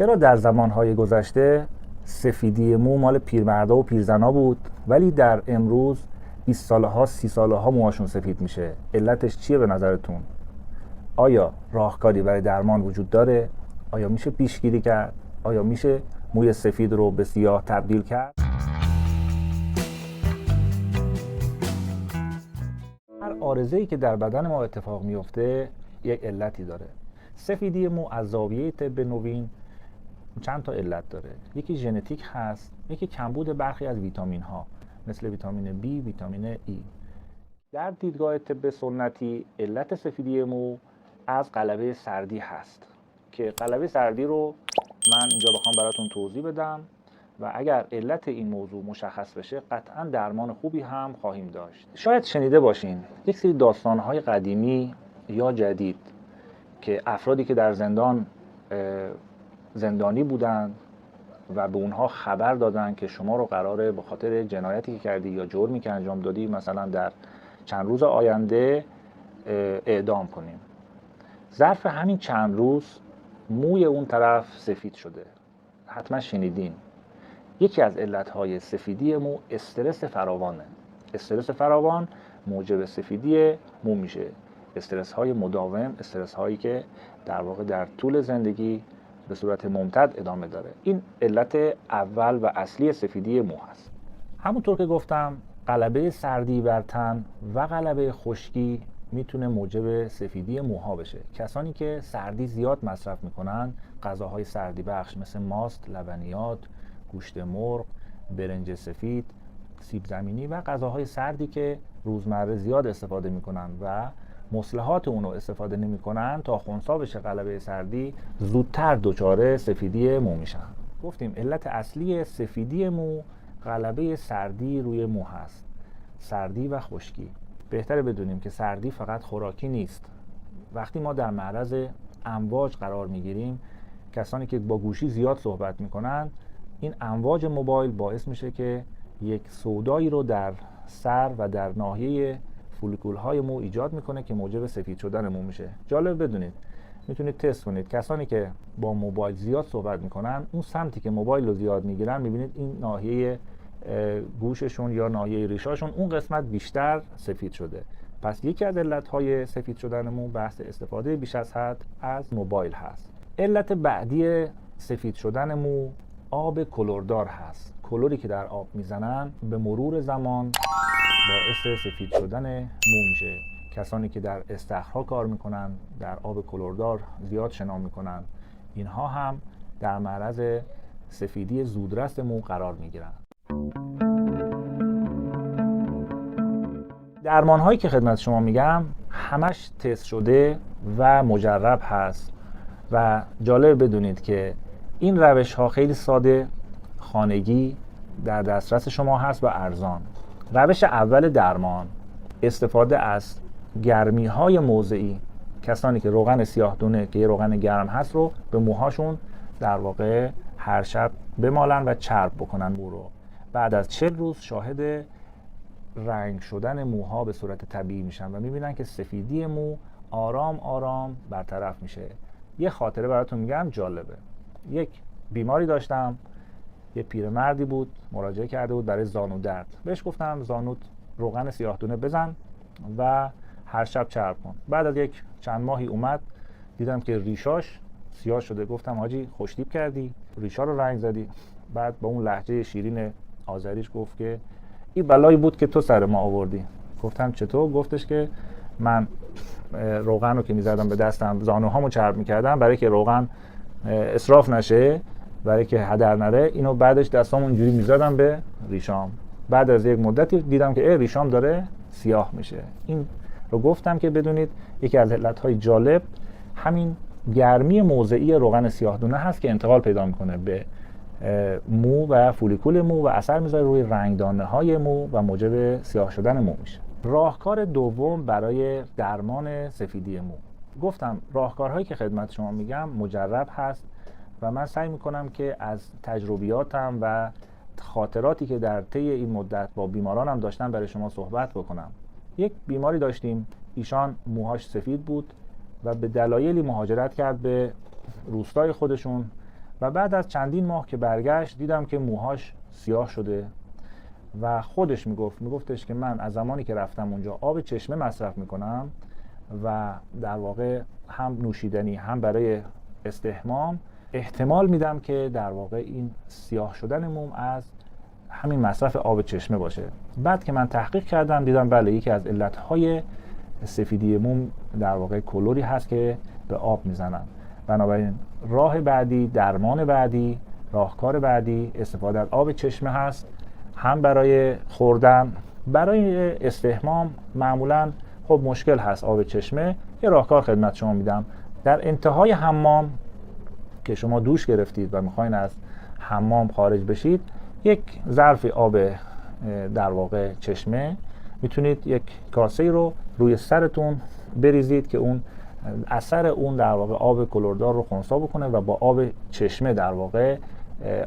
چرا در زمانهای گذشته سفیدی مو مال پیرمردا و پیرزنا بود ولی در امروز 20 ساله ها 30 ساله ها موهاشون سفید میشه؟ علتش چیه به نظرتون؟ آیا راهکاری برای درمان وجود داره؟ آیا میشه پیشگیری کرد؟ آیا میشه موی سفید رو به سیاه تبدیل کرد؟ هر عارضه‌ای که در بدن ما اتفاق میفته یک علتی داره. سفیدی مو از زاویه طب نوین چند تا علت داره. یکی ژنتیک هست، یکی کمبود برخی از ویتامین ها مثل ویتامین B، ویتامین E. در دیدگاه طب سنتی علت سفیدی مو از غلبه سردی هست که غلبه سردی رو من اینجا بخوام براتون توضیح بدم و اگر علت این موضوع مشخص بشه قطعا درمان خوبی هم خواهیم داشت. شاید شنیده باشین یک سری داستان‌های قدیمی یا جدید که افرادی که در زندانی بودن و به اونها خبر دادن که شما رو قراره به خاطر جنایتی که کردی یا جرمی که انجام دادی مثلا در چند روز آینده اعدام کنیم. ظرف همین چند روز موی اون طرف سفید شده. حتما شنیدین. یکی از علتهای سفیدی مو استرس فراوانه. استرس فراوان موجب سفیدی مو میشه. استرس های مداوم، استرس هایی که در واقع در طول زندگی به صورت ممتد ادامه داره. این علت اول و اصلی سفیدی مو هست. همونطور که گفتم غلبه سردی بر تن و غلبه خشکی میتونه موجب سفیدی موها بشه. کسانی که سردی زیاد مصرف میکنن، غذاهای سردی بخش مثل ماست، لبنیات، گوشت مرغ، برنج سفید، سیب زمینی و غذاهای سردی که روزمره زیاد استفاده میکنن و مصلحات اونو استفاده نمیکنن تا خنثی بشه غلبه سردی، زودتر دچار سفیدی مو میشن. گفتیم علت اصلی سفیدی مو غلبه سردی روی مو هست. سردی و خشکی. بهتره بدونیم که سردی فقط خوراکی نیست. وقتی ما در معرض امواج قرار میگیریم، کسانی که با گوشی زیاد صحبت میکنن، این امواج موبایل باعث میشه که یک سودایی رو در سر و در ناحیه فولیکول‌های مو ایجاد میکنه که موجب سفید شدن مو میشه. جالب بدونید، میتونید تست کنید، کسانی که با موبایل زیاد صحبت میکنن، اون سمتی که موبایل رو زیاد میگیرن، میبینید این ناحیه گوششون یا ناحیه ریشاشون اون قسمت بیشتر سفید شده. پس یکی از علت‌های سفید شدن مو بحث استفاده بیش از حد از موبایل هست. علت بعدی سفید شدن مو آب کلردار هست. کلوری که در آب میزنن به مرور زمان باعث سفید شدن مو میشه. کسانی که در استخرها کار میکنن، در آب کلردار زیاد شنا میکنن، اینها هم در معرض سفیدی زودرس مو قرار میگیرن. درمان هایی که خدمت شما میگم همش تست شده و مجرب هست و جالب بدونید که این روش ها خیلی ساده، خانگی، در دسترس شما هست و ارزان. روش اول درمان استفاده از گرمی های موضعی. کسانی که روغن سیاه دونه که یه روغن گرم هست رو به موهاشون در واقع هر شب بمالن و چرب بکنن مو رو. بعد از 40 روز شاهد رنگ شدن موها به صورت طبیعی میشن و میبینن که سفیدی مو آرام آرام برطرف میشه. یه خاطره براتون میگم جالبه. یک بیماری داشتم، یه پیرمردی بود مراجعه کرده بود برای زانو درد. بهش گفتم زانوت روغن سیاه دونه بزن و هر شب چرب کن. بعد از یک چند ماهی اومد، دیدم که ریشاش سیاه شده. گفتم حاجی خوشتیپ کردی، ریشا رو رنگ زدی. بعد با اون لهجه شیرین آذریش گفت که این بلایی بود که تو سر ما آوردی. گفتم چطور؟ گفتش که من روغن رو که میزدم به دستم زانوهامو چرب میکردم برای که روغن اسراف نشه، برای که هدر نره، اینو بعدش دستام اونجوری میزدم به ریشام. بعد از یک مدتی دیدم که ریشام داره سیاه میشه. این رو گفتم که بدونید یکی از علتهای جالب همین گرمی موضعی روغن سیاه دونه هست که انتقال پیدا میکنه به مو و فولیکول مو و اثر میذاره روی رنگدانه های مو و موجب سیاه شدن مو میشه. راهکار دوم برای درمان سفیدی مو، گفتم راهکارهایی که خدمت شما میگم مجرب هست و من سعی میکنم که از تجربیاتم و خاطراتی که در طی این مدت با بیمارانم داشتم برای شما صحبت بکنم. یک بیماری داشتیم، ایشان موهاش سفید بود و به دلایلی مهاجرت کرد به روستای خودشون و بعد از چندین ماه که برگشت دیدم که موهاش سیاه شده و خودش میگفتش که من از زمانی که رفتم اونجا آب چشمه مصرف میکنم و در واقع هم نوشیدنی هم برای استحمام، احتمال میدم که در واقع این سیاه شدن موم از همین مصرف آب چشمه باشه. بعد که من تحقیق کردم دیدم بله، یکی از علتهای سفیدی موم در واقع کلوری هست که به آب میزنن. بنابراین راه بعدی، درمان بعدی، راهکار بعدی استفاده از آب چشمه هست، هم برای خوردن. برای استحمام معمولا خب مشکل هست آب چشمه. یه راهکار خدمت شما میدم. در انتهای حمام که شما دوش گرفتید و میخواین از حمام خارج بشید، یک ظرف آب در واقع چشمه میتونید یک کاسه رو روی سرتون بریزید که اون اثر اون در واقع آب کلوردار رو خنثی بکنه و با آب چشمه در واقع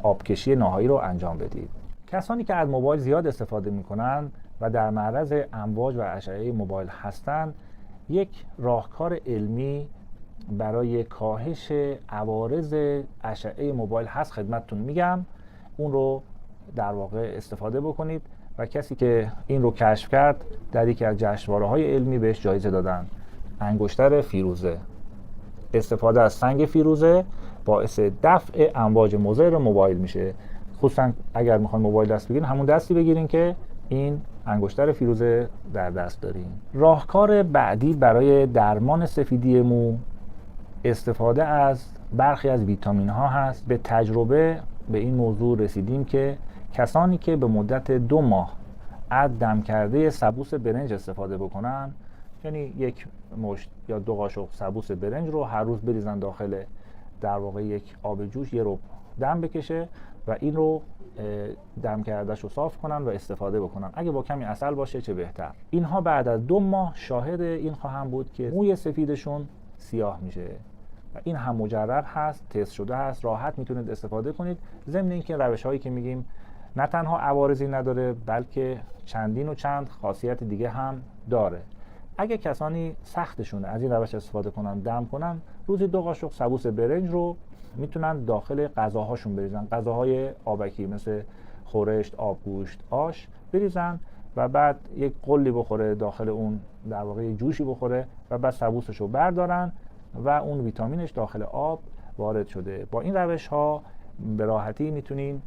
آبکشی نهایی رو انجام بدید. کسانی که از موبایل زیاد استفاده میکنن و در معرض امواج و اشعه موبایل هستند، یک راهکار علمی برای کاهش عوارض اشعه موبایل هست خدمتتون میگم. اون رو در واقع استفاده بکنید و کسی که این رو کشف کرد در یکی از جشنواره‌های علمی بهش جایزه دادن. انگشتر فیروزه. استفاده از سنگ فیروزه باعث دفع امواج مضر موبایل میشه. خصوصا اگر میخواین موبایل دست بگیرین، همون دستی بگیرین که این انگشتر فیروزه در دست دارین. راهکار بعدی برای درمان سفیدی مو استفاده از برخی از ویتامین ها هست. به تجربه به این موضوع رسیدیم که کسانی که به مدت 2 ماه از دم کرده سبوس برنج استفاده بکنن، یعنی یک مشت یا 2 قاشق سبوس برنج رو هر روز بریزن داخل در واقع یک آب جوش، یه ربع دم بکشه و این رو دم کردهش رو صاف کنن و استفاده بکنن. اگه با کمی عسل باشه چه بهتر. اینها بعد از 2 ماه شاهد این خواهم بود که موی سفیدشون سیاه میشه و این هم مجرب هست، تست شده هست، راحت میتونید استفاده کنید. ضمن اینکه روش هایی که میگیم نه تنها عوارضی نداره بلکه چندین و چند خاصیت دیگه هم داره. اگه کسانی سختشونه از این روش استفاده کنن، دم کنن، روزی 2 قاشق سبوس برنج رو میتونن داخل غذاهاشون بریزن. غذاهای آبکی مثل خورشت، آبگوشت، آش بریزن و بعد یک قلی بخوره داخل اون، در واقع جوشی بخوره و بعد سبوسش رو بردارن و اون ویتامینش داخل آب وارد شده. با این روش ها به راحتی میتونین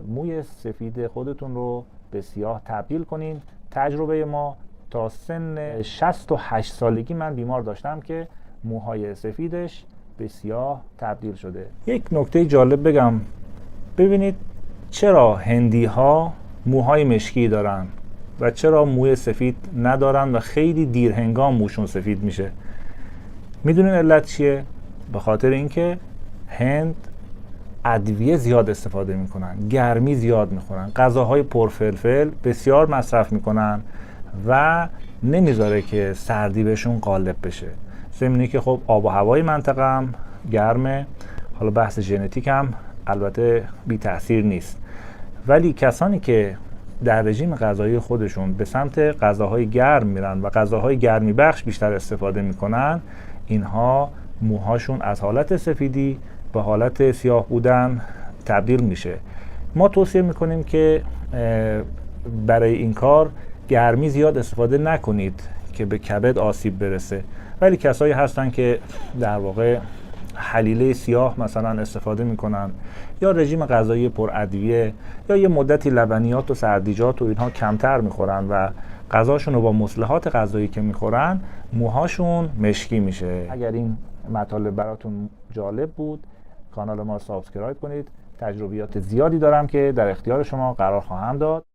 موی سفید خودتون رو به سیاه تبدیل کنین. تجربه ما تا سن 68 سالگی من بیمار داشتم که موهای سفیدش به سیاه تبدیل شده. یک نکته جالب بگم، ببینید چرا هندی ها موهای مشکی دارن و چرا موی سفید ندارن و خیلی دیر هنگام موشون سفید میشه. میدونین علت چیه؟ به خاطر اینکه هند ادویه زیاد استفاده میکنن، گرمی زیاد میخورن، غذاهای پرفلفل بسیار مصرف میکنن و نمیذاره که سردی بهشون غالب بشه. ضمن که خب آب و هوای منطقه هم گرمه، حالا بحث ژنتیک هم البته بی تأثیر نیست، ولی کسانی که در رژیم غذایی خودشون به سمت غذاهای گرم میرن و غذاهای گرمی بخش بیشتر استفاده میکنن، اینها موهاشون از حالت سفیدی به حالت سیاه بودن تبدیل میشه. ما توصیه میکنیم که برای این کار گرمی زیاد استفاده نکنید که به کبد آسیب برسه، ولی کسایی هستن که در واقع حلیله سیاه مثلا استفاده میکنن یا رژیم غذایی پر ادویه یا یه مدتی لبنیات و سبزیجات و اینها کمتر میخورن و غذاشون رو با مصلحات غذایی که میخورن موهاشون مشکی میشه. اگر این مطالب براتون جالب بود کانال ما رو سابسکرایب کنید. تجربیات زیادی دارم که در اختیار شما قرار خواهم داد.